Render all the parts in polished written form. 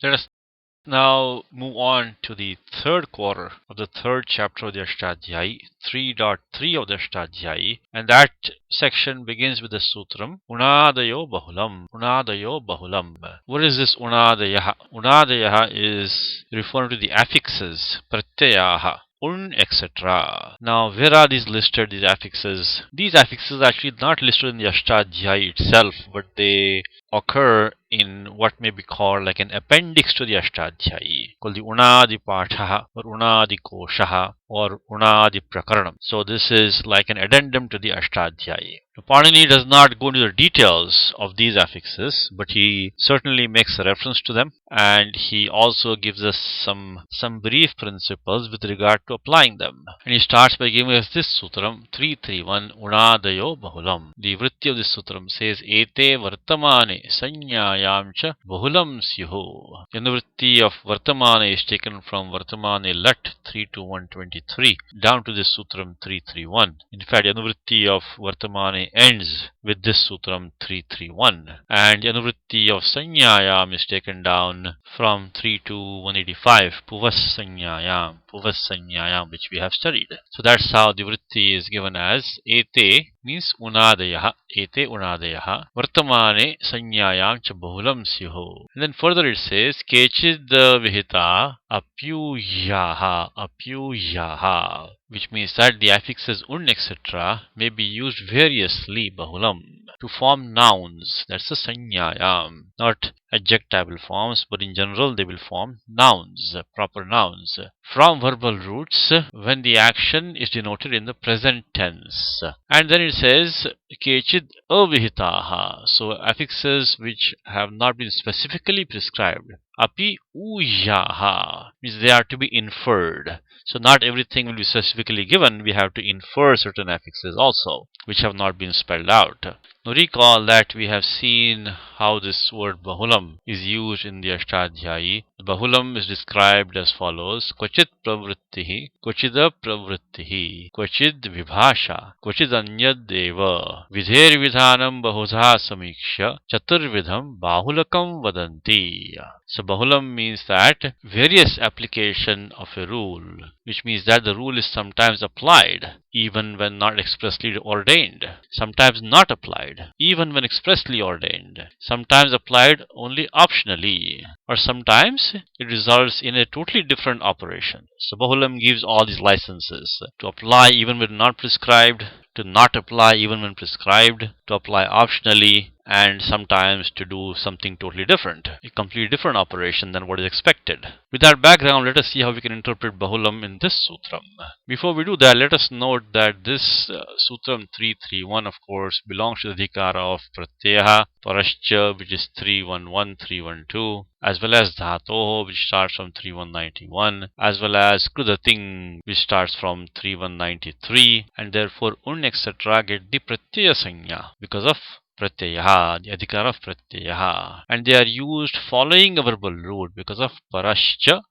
Let us now move on to the third quarter of the third chapter of the Ashtadhyayi, 3.3 of the Ashtadhyayi, and that section begins with the sutram Unadayo Bahulam. Unadayo Bahulam. What is this Unadayaha? Unadayaha is referring to the affixes, Pratyayaha, un, etc. Now, where are these listed, these affixes? These affixes are actually not listed in the Ashtadhyayi itself, but they occur in what may be called like an appendix to the Ashtadhyayi, called the Unadi Pathaha or Unadi Koshaha or Unadi Prakaranam. So this is like an addendum to the Ashtadhyayi. Panini does not go into the details of these affixes, but he certainly makes a reference to them, and he also gives us some brief principles with regard to applying them. And he starts by giving us this sutram 331 Unadayo Bahulam. The vritti of this sutram says Ete Vartamane Sanyayam cha Bahulam Syuhu. The anuvritti of Vartamane is taken from Vartamane Lat 32123 down to this sutram 331. In fact, the anuvritti of Vartamane ends with this sutram 331, and the anuvritti of Sanyayam is taken down from 3 to 185 Puvas Sanyayam, which we have studied. So that's how the vritti is given as Ete means Unadayaha, Ete Unadayaha, Vartamane Sanyayam cha Bahulam Syuhu. And then further it says Kechid Vihita Apyuyaha, which means that the affixes un, etc. may be used variously, Bahulam, to form nouns. That's the Sanyayam. Not adjectival forms, but in general they will form nouns, proper nouns, from verbal roots when the action is denoted in the present tense. And then it says Kechid avihitaha, so affixes which have not been specifically prescribed. Api uyaha means they are to be inferred. So not everything will be specifically given. We have to infer certain affixes also, which have not been spelled out. Now recall that we have seen how this word Bahulam is used in the Ashtadhyayi. Bahulam is described as follows: Kvachit pravrittihi, kvachida pravrittihi, kvachid vibhasha, kvachid anyad deva, vidher vidhanam bahudha samiksha, chaturvidham bahulakam vadanti. So Bahulam means that various application of a rule, which means that the rule is sometimes applied even when not expressly ordained, sometimes not applied even when expressly ordained, sometimes applied only optionally, or sometimes it results in a totally different operation. So Bahulam gives all these licenses to apply even when not prescribed, to not apply even when prescribed, to apply optionally, and sometimes to do something totally different, a completely different operation than what is expected. With that background, let us see how we can interpret Bahulam in this sutram. Before we do that, let us note that this sutram 331, of course, belongs to the dhikara of Pratyaha, Parascha, which is 311, 312, as well as Dhatoho, which starts from 3191, as well as Krudating, which starts from 3193, and therefore Un, etc. get the Pratyaya Sanya because of Pratyaha, the adhikara of Pratyaha, and they are used following a verbal root because of Parascha,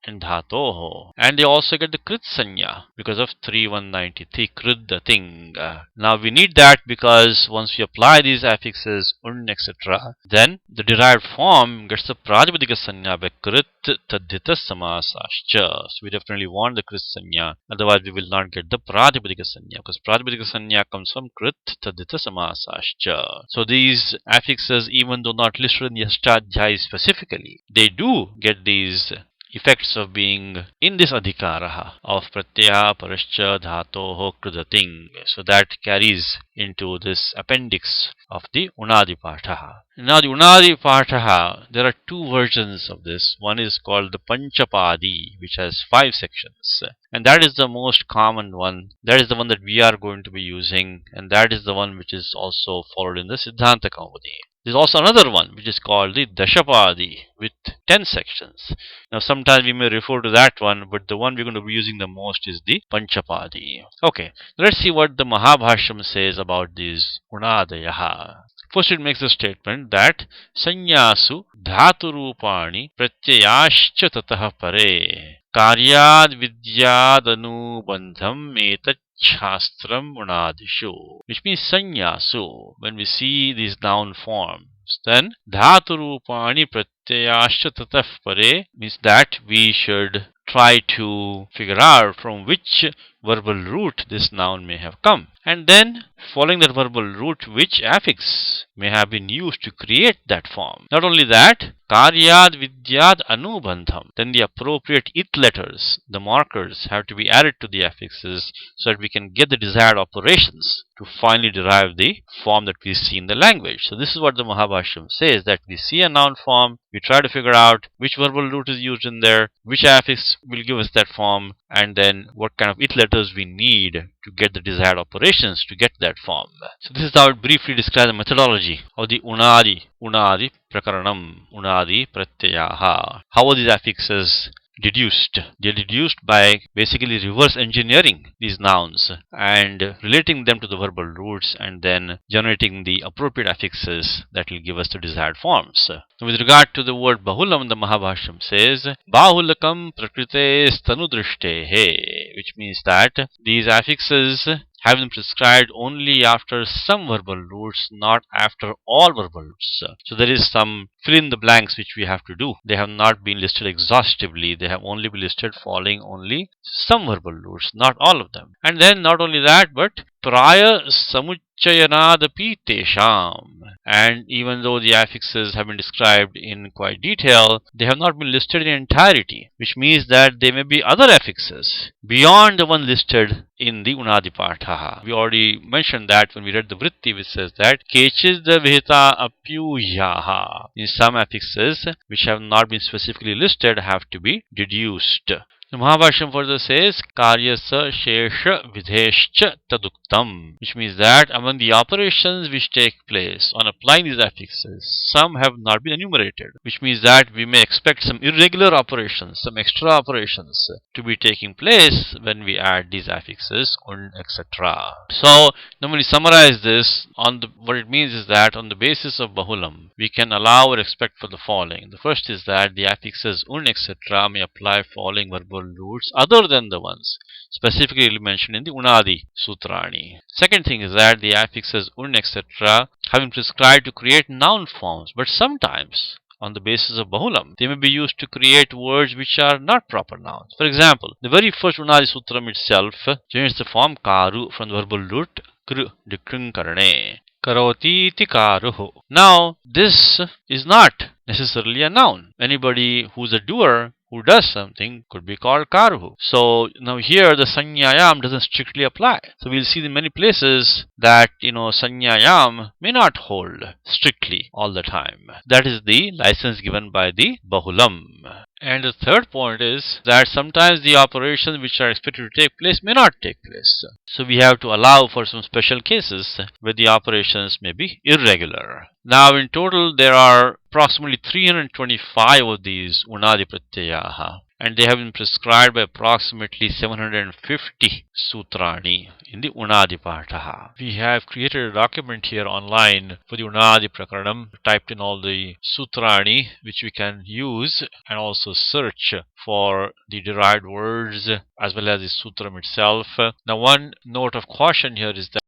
and Dhatoho, and they also get the Krit Sanya because of 3193, Krudating. Now we need that because once we apply these affixes Un, etc., then the derived form gets the Pratipadika Sanya by Krit Tadhita Samasascha. So we definitely want the Krit Sanya, otherwise we will not get the Pratipadika Sanya, because Pratipadika Sanya comes from Krit Tadhita Samasascha. So these affixes, even though not listed in the Ashtadhyayi specifically, they do get these effects of being in this adhikara of Pratyaha, Parascha, Dhatoho, Krudating. So that carries into this appendix of the Unadi Pathaha. Now the Unadi Pathaha, there are two versions of this. One is called the Panchapadi, which has 5 sections. And that is the most common one. That is the one that we are going to be using. And that is the one which is also followed in the Siddhanta Kaumudi. There's also another one which is called the Dashapadi with 10 sections. Now sometimes we may refer to that one, but the one we're going to be using the most is the Panchapadi. Okay, let's see what the Mahabhashyam says about these Unadayaha. First it makes a statement that Sanyasu Dhaturupani Pratyayascha Tataha Pare Karyad Vidyad Anubandham Etat Shastram Unadishu, which means Sanyasu. When we see these noun forms, then Dhaturupani pratyayascha tatah pare means that we should try to figure out from which verbal root this noun may have come. And then, following that verbal root, which affix may have been used to create that form. Not only that, karyad vidyad anubandham. Then the appropriate it letters, the markers, have to be added to the affixes so that we can get the desired operations to finally derive the form that we see in the language. So this is what the Mahabhashyam says, that we see a noun form, we try to figure out which verbal root is used in there, which affix will give us that form, and then what kind of it letters we need to get the desired operations to get that form. So this is how it briefly describes the methodology of the unadi prakaranam, unadi pratyayaha. How are these affixes deduced? They are deduced by basically reverse engineering these nouns and relating them to the verbal roots and then generating the appropriate affixes that will give us the desired forms. So with regard to the word bahulam, the Mahabhashyam says bahulakam prakrite stanudrishte, which means that these affixes have been prescribed only after some verbal roots, not after all verbal roots. So there is some fill in the blanks which we have to do. They have not been listed exhaustively. They have only been listed following only some verbal roots, not all of them. And then not only that, but praya samuchayanadapi tesham. And even though the affixes have been described in quite detail, they have not been listed in entirety, which means that there may be other affixes beyond the one listed in the Unadi Patha. We already mentioned that when we read the Vritti, which says that Kechidda Vihita Apyuyaha. In some affixes which have not been specifically listed have to be deduced. The Mahabhashyam further says Karyasa Shesha Vidhescha Taduktam, which means that among the operations which take place on applying these affixes, some have not been enumerated, which means that we may expect some irregular operations, some extra operations to be taking place when we add these affixes, etc. So, now when we summarize this, what it means is that on the basis of Bahulam, we can allow or expect for the following. The first is that the affixes etc. may apply following verbal roots other than the ones specifically mentioned in the Unadi Sutrani. Second thing is that the affixes etc. have been prescribed to create noun forms, but sometimes on the basis of Bahulam, they may be used to create words which are not proper nouns. For example, the very first Unadi Sutram itself generates the form karu from the verbal root kru, dikrinkarane. Karoti iti karuhu. Now, this is not necessarily a noun. Anybody who's a doer who does something could be called karuhu. So now here the sanyayam doesn't strictly apply. So we'll see in many places that sanyayam may not hold strictly all the time. That is the license given by the Bahulam. And the third point is that sometimes the operations which are expected to take place may not take place. So we have to allow for some special cases where the operations may be irregular. Now in total there are approximately 325 of these Unadi Pratyayaha, and they have been prescribed by approximately 750 Sutrani in the Unadi Patha. We have created a document here online for the Unadi Prakaranam, typed in all the Sutrani which we can use and also search for the derived words as well as the Sutram itself. Now one note of caution here is that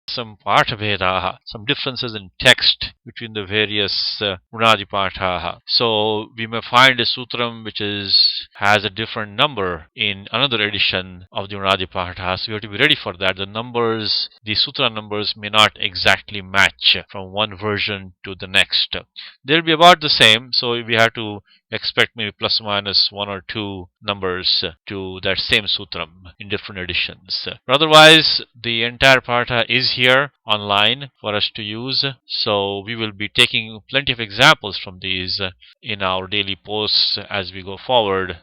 some Pathabhedaha, some differences in text between the various Unadi Pathaha. So we may find a Sutram which has a different number in another edition of the Unadi Pathaha. So we have to be ready for that. The numbers, the Sutra numbers may not exactly match from one version to the next. They'll be about the same, so we have to expect maybe plus or minus one or two numbers to that same Sutram in different editions. But otherwise, the entire Patha is here online for us to use. So we will be taking plenty of examples from these in our daily posts as we go forward.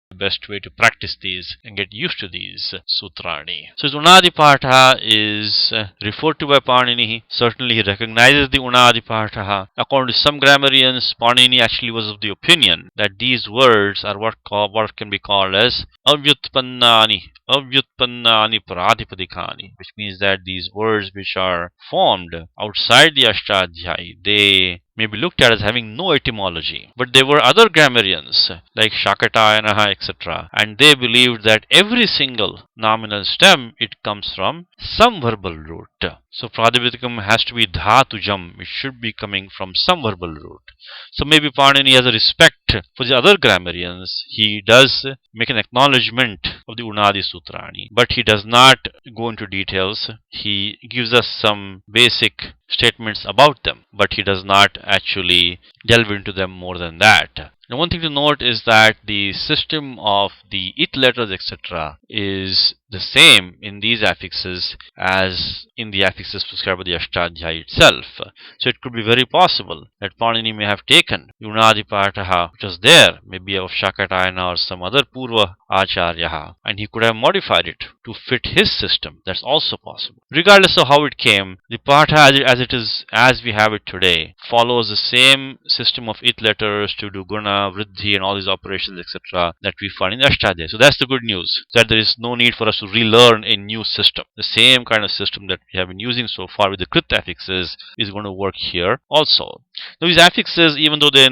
The best way to practice these and get used to these Sutrani. So Unadi Patha is referred to by Panini. Certainly he recognizes the Unadi Patha. According to some grammarians, Panini actually was of the opinion that these words are what can be called as avyutpannani pratipadikani, which means that these words which are formed outside the Ashtadhyayi, they may be looked at as having no etymology. But there were other grammarians like Shakatayanaha, etc., and they believed that every single nominal stem, it comes from some verbal root. So Pratipadikam has to be dhatujam. It should be coming from some verbal root. So maybe Panini has a respect for the other grammarians. He does make an acknowledgement of the Unadi Sutrani, but he does not go into details. He gives us some basic statements about them, but he does not actually delve into them more than that. Now, one thing to note is that the system of the it letters, etc., is the same in these affixes as in the affixes prescribed by the Ashtadhyayi itself. So it could be very possible that Panini may have taken Unadi Pataha, which was there, maybe of Shakatayana or some other Purva Acharyaha, and he could have modified it to fit his system. That's also possible. Regardless of how it came, the Patha as it is, as we have it today, follows the same system of it letters to do Guna, Vriddhi, and all these operations, etc., that we find in Ashtadhyayi. So that's the good news, that there is no need for us to relearn a new system. The same kind of system that we have been using so far with the Krit affixes is going to work here also. Now, these affixes, even though they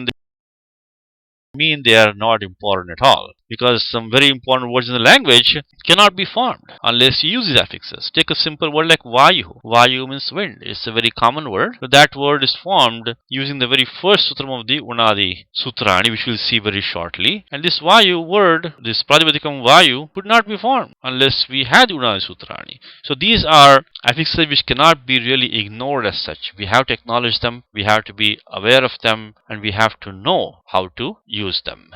mean they are not important at all, because some very important words in the language cannot be formed unless you use these affixes. Take a simple word like Vayu. Vayu means wind. It's a very common word, but that word is formed using the very first sutram of the Unadi Sutrani, which we'll see very shortly. And this Vayu word, this Pratipadikam Vayu, could not be formed unless we had the Unadi Sutrani. So these are affixes which cannot be really ignored as such. We have to acknowledge them, we have to be aware of them, and we have to know how to use them.